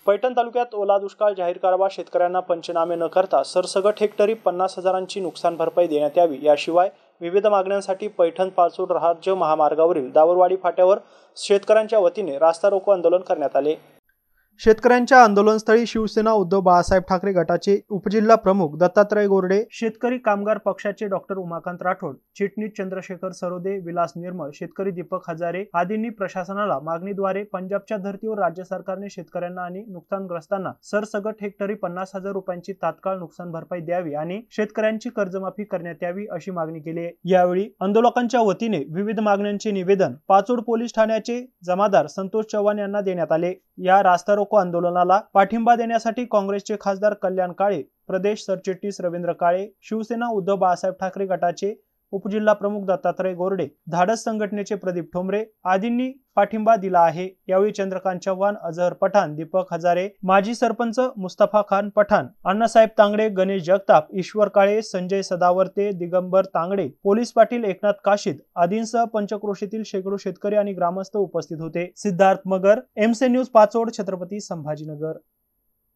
पैठण तालुक्यात ओला दुष्काळ जाहीर करावा, शेतकऱ्यांना पंचनामे न करता सरसगट हेक्टरी 50,000ची नुकसान भरपाई देण्यात यावी, याशिवाय विविध मागण्यांसाठी पैठण पाचोड राज्य महामार्गावरील दावरवाडी फाट्यावर शेतकऱ्यांच्या वतीने रास्ता रोको आंदोलन करण्यात आले। शेतकऱ्यांच्या आंदोलनस्थळी शिवसेना उद्धव बाळासाहेब ठाकरे गटाचे उपजिल्हा प्रमुख दत्तात्रय गोरडे, शेतकरी कामगार पक्षाचे डॉक्टर उमाकांत राठोड, चिटणीस चंद्रशेखर सरोदे, विलास निर्मळ, शेतकरी दीपक हजारे आदींनी प्रशासनाला मागणीद्वारे पंजाबच्या धर्तीवर राज्य सरकारने शेतकऱ्यांना आणि नुकसानग्रस्तांना सरसगट हेक्टरी 50,000 रुपयांची तात्काळ नुकसान भरपाई द्यावी आणि शेतकऱ्यांची कर्जमाफी करण्यात यावी अशी मागणी केली आहे। यावेळी आंदोलकांच्या वतीने विविध मागण्यांचे निवेदन पाचोड पोलीस ठाण्याचे जमादार संतोष चव्हाण यांना देण्यात आले। या रास्ता रोको आंदोलनाला पाठिंबा देण्यासाठी काँग्रेसचे खासदार कल्याण काळे, प्रदेश सरचिटणीस रवींद्र काळे, शिवसेना उद्धव बाळासाहेब ठाकरे गटाचे उपजिल्हा प्रमुख दत्तात्रय गोरडे, धाडस संघटनेचे प्रदीप ठोंबरे आदींनी पाठिंबा दिला आहे। यावेळी चंद्रकांत चव्हाण, अजहर पठाण, दीपक हजारे, माजी सरपंच मुस्तफा खान पठाण, अण्णासाहेब तांगडे, गणेश जगताप, ईश्वर काळे, संजय सदावर्ते, दिगंबर तांगडे, पोलीस पाटील एकनाथ काशीद आदींसह पंचक्रोशीतील शेकडो शेतकरी आणि ग्रामस्थ उपस्थित होते। सिद्धार्थ मगर, MC न्यूज पाचोड, छत्रपती संभाजीनगर।